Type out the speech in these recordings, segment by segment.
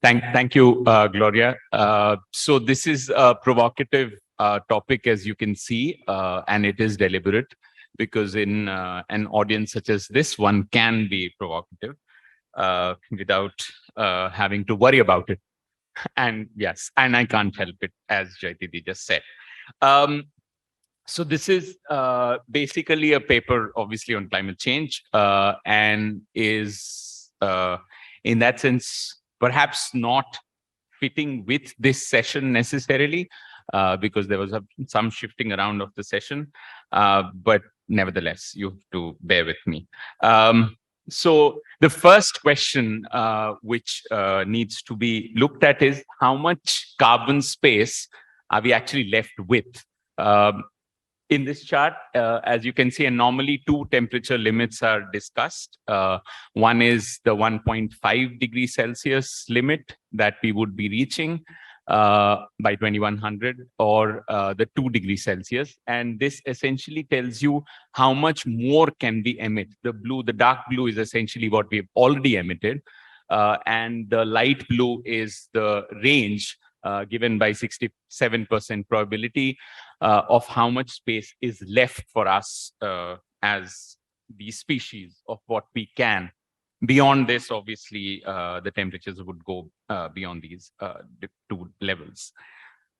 Thank you, Gloria. So this is a provocative topic, as you can see, and it is deliberate because in an audience such as this, one can be provocative without having to worry about it. And yes, and I can't help it, as Jaitidi just said. Um, so this is basically a paper, obviously, on climate change, and is, in that sense, perhaps not fitting with this session necessarily, because there was some shifting around of the session. But nevertheless, you have to bear with me. So the first question which needs to be looked at is how much carbon space are we actually left with? Um, in this chart, as you can see, normally two temperature limits are discussed. One is the 1.5 degrees Celsius limit that we would be reaching by 2100, or the 2 degrees Celsius. And this essentially tells you how much more can we emit. The dark blue is essentially what we've already emitted. And the light blue is the range given by 67% probability of how much space is left for us as the species of what we can. Beyond this, obviously, the temperatures would go beyond these two levels.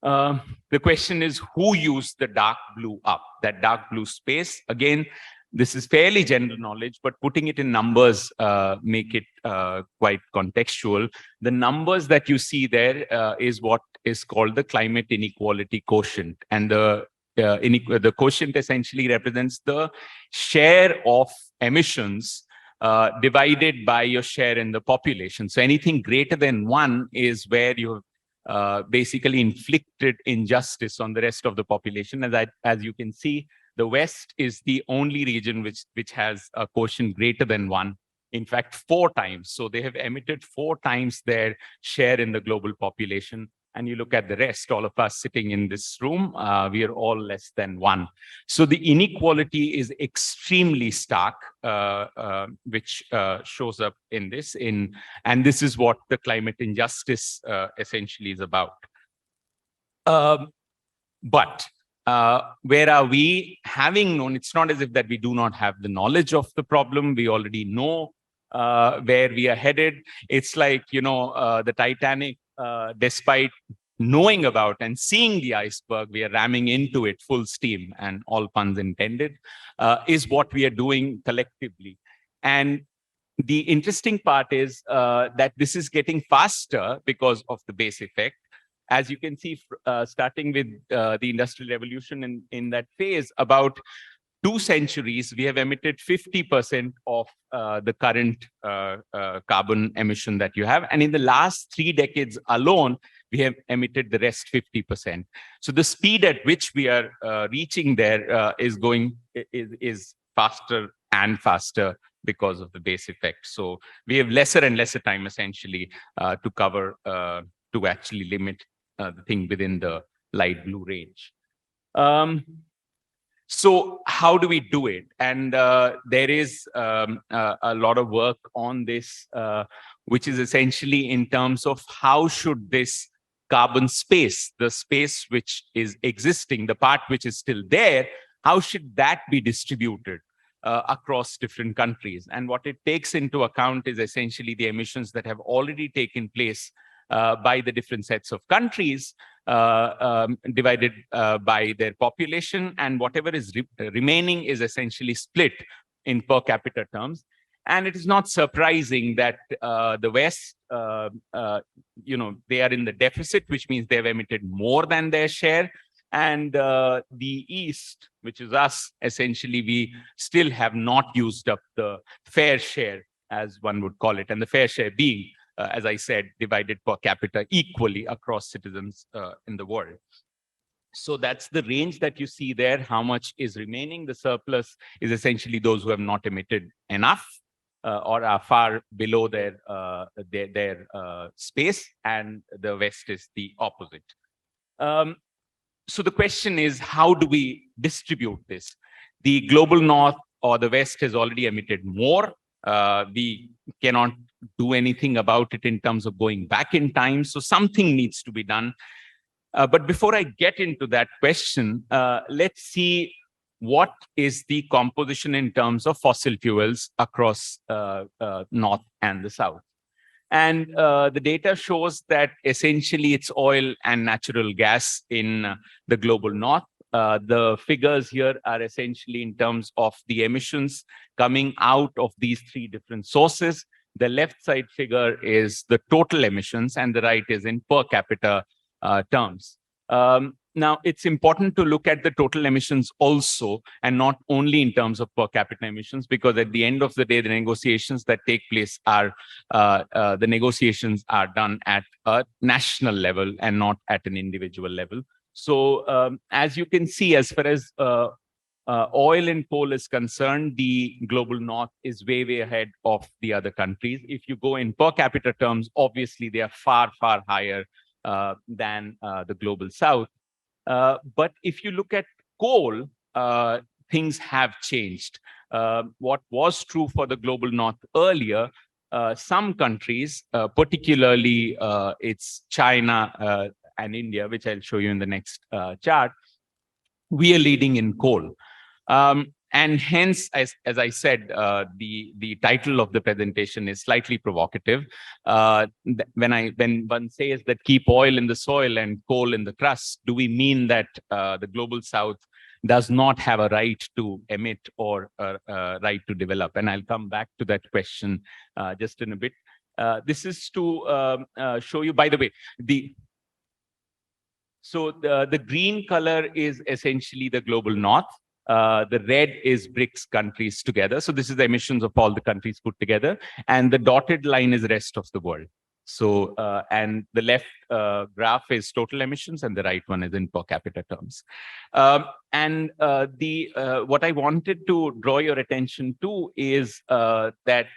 The question is, who used the dark blue up, that dark blue space? Again, this is fairly general knowledge, but putting it in numbers make it quite contextual. The numbers that you see there is what is called the climate inequality quotient. And the quotient essentially represents the share of emissions divided by your share in the population. So anything greater than 1 is where you have basically inflicted injustice on the rest of the population. As you can see, the West is the only region which has a quotient greater than 1. In fact, 4 times. So they have emitted 4 times their share in the global population. And you look at the rest, all of us sitting in this room, we are all less than 1. So the inequality is extremely stark, which shows up in this. And this is what the climate injustice essentially is about. But where are we? Having known, it's not as if that we do not have the knowledge of the problem. We already know where we are headed. It's like, the Titanic, despite knowing about and seeing the iceberg, we are ramming into it full steam, and all puns intended, is what we are doing collectively. And the interesting part is that this is getting faster because of the base effect. As you can see, starting with the Industrial Revolution in that phase, about 2 centuries, we have emitted 50% of the current carbon emission that you have. And in the last 3 decades alone, we have emitted the rest 50%. So the speed at which we are reaching there is faster and faster because of the base effect. So we have lesser and lesser time essentially to cover, to actually limit the thing within the light blue range. So how do we do it? And there is a lot of work on this, which is essentially in terms of how should this carbon space, the space which is existing, the part which is still there, how should that be distributed across different countries? And what it takes into account is essentially the emissions that have already taken place by the different sets of countries, divided by their population, and whatever is remaining is essentially split in per capita terms. And it is not surprising that the West, they are in the deficit, which means they have emitted more than their share. And the East, which is us, essentially, we still have not used up the fair share, as one would call it, and the fair share being, as I said, divided per capita equally across citizens in the world. So that's the range that you see there, how much is remaining. The surplus is essentially those who have not emitted enough or are far below their space, and the West is the opposite. So the question is, how do we distribute this? The global North or the West has already emitted more. We cannot do anything about it in terms of going back in time. So something needs to be done. But before I get into that question, let's see what is the composition in terms of fossil fuels across North and the South. And the data shows that essentially it's oil and natural gas in the global North. The figures here are essentially in terms of the emissions coming out of these three different sources. The left side figure is the total emissions, and the right is in per capita terms. Now, it's important to look at the total emissions also, and not only in terms of per capita emissions, because at the end of the day, the negotiations that take place are done at a national level and not at an individual level. So, as you can see, as far as oil and coal is concerned, the global North is way, way ahead of the other countries. If you go in per capita terms, obviously they are far, far higher than the global South. But if you look at coal, things have changed. What was true for the global North earlier, some countries, particularly it's China and India, which I'll show you in the next chart, we are leading in coal. And hence, as I said, the title of the presentation is slightly provocative. When one says that keep oil in the soil and coal in the crust, do we mean that the global South does not have a right to emit or a right to develop? And I'll come back to that question just in a bit. This is to show you, by the way, so the green color is essentially the global North. The red is BRICS countries together. So this is the emissions of all the countries put together. And the dotted line is the rest of the world. So, and the left graph is total emissions and the right one is in per capita terms. What I wanted to draw your attention to is that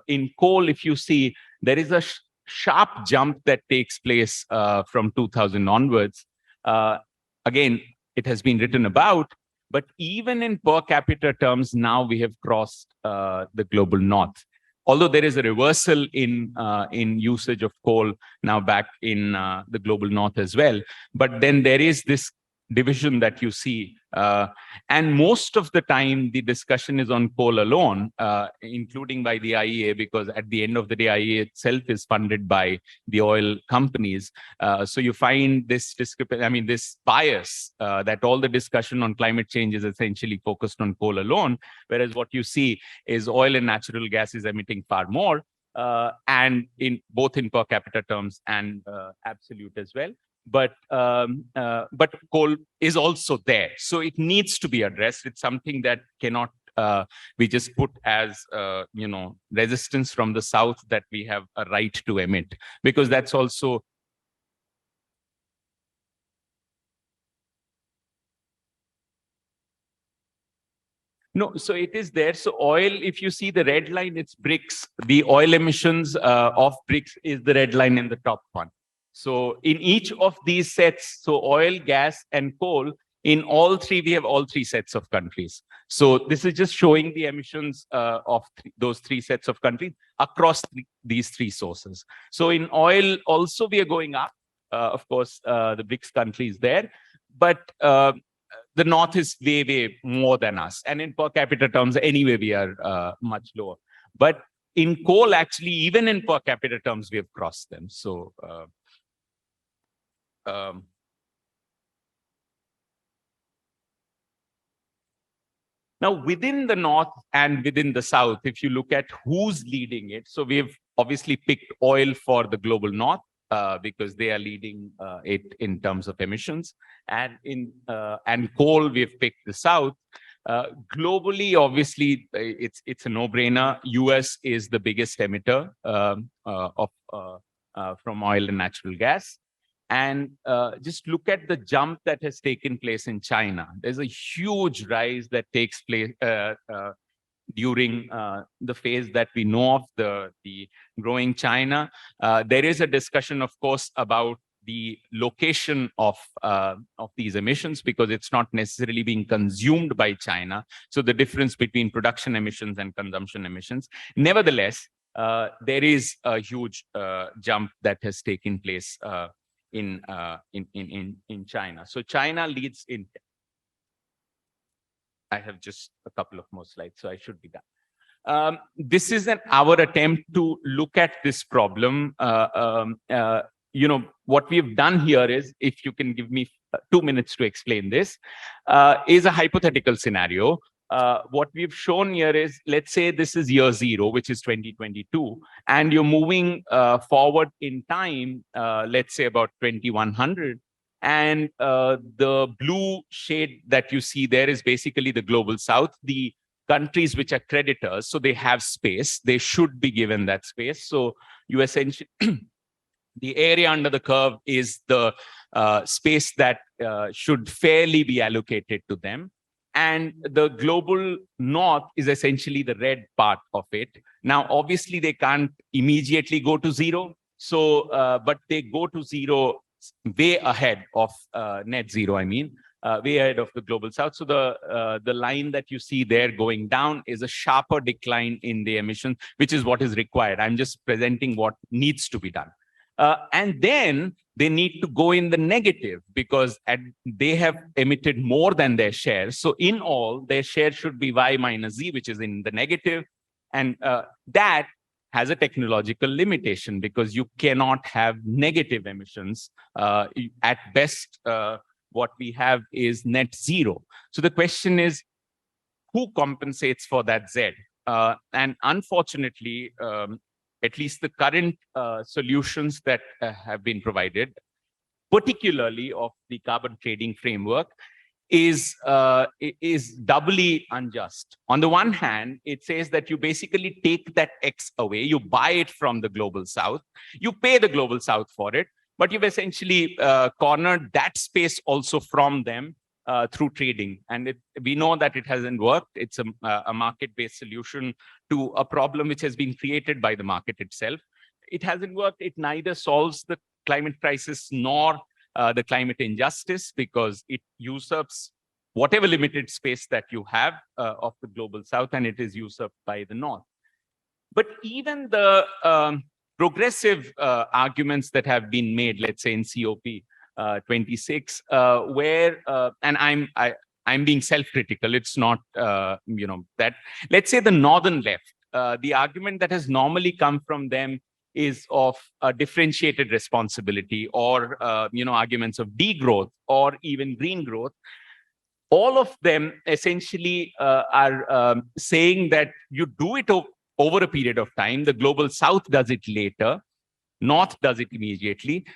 in coal, if you see, there is a sharp jump that takes place from 2000 onwards. Again, it has been written about, but even in per capita terms, now we have crossed the global North. Although there is a reversal in usage of coal now back in the global North as well, but then there is this division that you see. And most of the time, the discussion is on coal alone, including by the IEA, because at the end of the day, IEA itself is funded by the oil companies. So you find this discrepancy, I mean, this bias that all the discussion on climate change is essentially focused on coal alone, whereas what you see is oil and natural gas is emitting far more, and in both in per capita terms and absolute as well. But coal is also there, so it needs to be addressed. It's something that cannot be just put as resistance from the South that we have a right to emit, because that's also no. So it is there. So oil, if you see the red line, it's BRICS. The oil emissions of BRICS is the red line in the top one. So in each of these sets, so oil, gas, and coal, in all three, we have all three sets of countries. So this is just showing the emissions of those three sets of countries across these three sources. So in oil, also we are going up. Of course, the BRICS countries there, but the North is way, way more than us. And in per capita terms, anyway, we are much lower. But in coal, actually, even in per capita terms, we have crossed them. So now, within the North and within the South, if you look at who's leading it, so we've obviously picked oil for the global North because they are leading it in terms of emissions, and coal we've picked the South. Globally, obviously, it's a no-brainer. US is the biggest emitter from oil and natural gas. And just look at the jump that has taken place in China. There's a huge rise that takes place during the phase that we know of, the growing China. There is a discussion, of course, about the location of these emissions, because it's not necessarily being consumed by China. So the difference between production emissions and consumption emissions. Nevertheless, there is a huge jump that has taken place in China. So China leads in. I have just a couple of more slides, so I should be done. This is our attempt to look at this problem. What we've done here is, if you can give me 2 minutes to explain this, is a hypothetical scenario. What we've shown here is, let's say this is year 0, which is 2022, and you're moving forward in time, let's say about 2100. And the blue shade that you see there is basically the global south, the countries which are creditors, so they have space, they should be given that space. So you essentially, the area under the curve is the space that should fairly be allocated to them. And the global north is essentially the red part of it. Now, obviously, they can't immediately go to 0. So, but they go to 0 way ahead of net 0, I mean. Way ahead of the global south. So the line that you see there going down is a sharper decline in the emissions, which is what is required. I'm just presenting what needs to be done. And then they need to go in the negative, because they have emitted more than their share. So in all, their share should be Y minus Z, which is in the negative. And that has a technological limitation, because you cannot have negative emissions. At best, what we have is net 0. So the question is, who compensates for that Z? And unfortunately, at least the current solutions that have been provided, particularly of the carbon trading framework, is doubly unjust. On the one hand, it says that you basically take that X away, you buy it from the global south, you pay the global south for it, but you've essentially cornered that space also from them through trading. And we know that it hasn't worked. It's a market-based solution to a problem which has been created by the market itself. It hasn't worked. It neither solves the climate crisis nor the climate injustice, because it usurps whatever limited space that you have of the global south, and it is usurped by the north. But even the progressive arguments that have been made, let's say in COP 26, where, and I'm being self-critical, it's not, that, let's say the northern left, the argument that has normally come from them is of a differentiated responsibility, or, arguments of degrowth or even green growth. All of them essentially are saying that you do it over a period of time. The global south does it later, north does it immediately.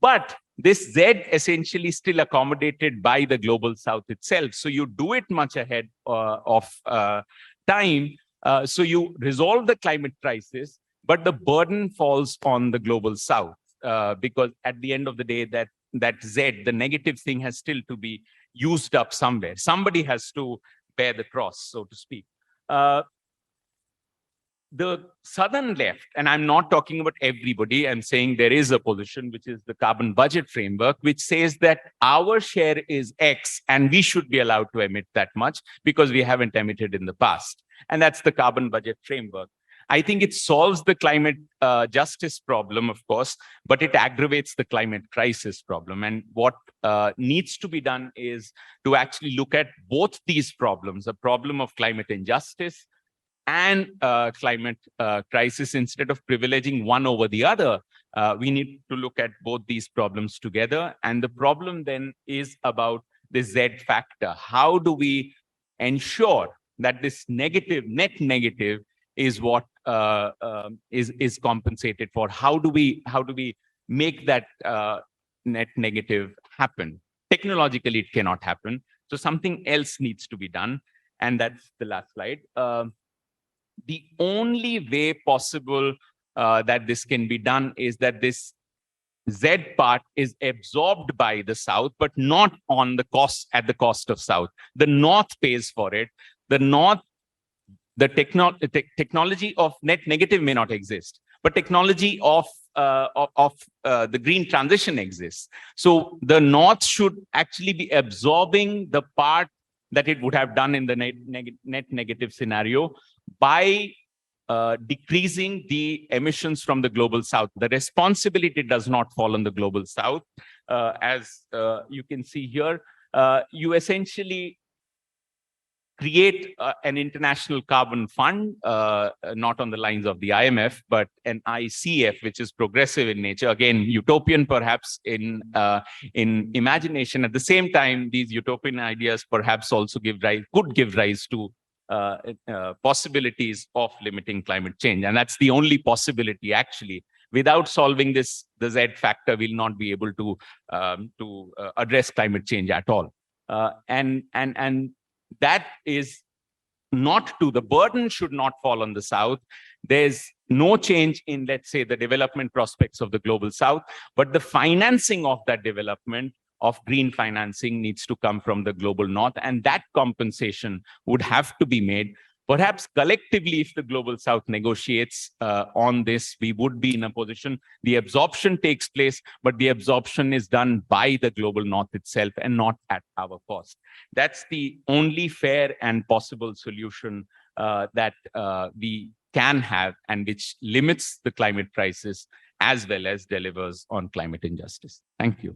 But this Z essentially still accommodated by the global south itself. So you do it much ahead of time. So you resolve the climate crisis, but the burden falls on the global south, because at the end of the day, that Z, the negative thing, has still to be used up somewhere. Somebody has to bear the cross, so to speak. The southern left, and I'm not talking about everybody, I'm saying there is a position, which is the carbon budget framework, which says that our share is X and we should be allowed to emit that much because we haven't emitted in the past. And that's the carbon budget framework. I think it solves the climate justice problem, of course, but it aggravates the climate crisis problem. And what needs to be done is to actually look at both these problems, a problem of climate injustice and climate crisis. Instead of privileging one over the other, we need to look at both these problems together. And the problem then is about the Z factor. How do we ensure that this negative, net negative, is what is compensated for? How do we make that net negative happen? Technologically, it cannot happen. So something else needs to be done. And that's the last slide. The only way possible that this can be done is that this Z part is absorbed by the South, but not on the cost, at the cost of South. The North pays for it. The North, the technology of net negative may not exist, but technology of the green transition exists. So the North should actually be absorbing the part that it would have done in the net negative scenario by decreasing the emissions from the global south. The responsibility does not fall on the global south. As you can see here, you essentially create an international carbon fund, not on the lines of the IMF, but an ICF, which is progressive in nature. Again, utopian perhaps in imagination. At the same time, these utopian ideas perhaps also could give rise to possibilities of limiting climate change. And that's the only possibility, actually. Without solving this, the Z factor will not be able to address climate change at all. And that is not the burden should not fall on the South. There's no change in, let's say, the development prospects of the global South, but the financing of that development of green financing needs to come from the global North, and that compensation would have to be made. Perhaps collectively, if the global South negotiates on this, we would be in a position, the absorption takes place, but the absorption is done by the global North itself and not at our cost. That's the only fair and possible solution that we can have, and which limits the climate crisis as well as delivers on climate injustice. Thank you.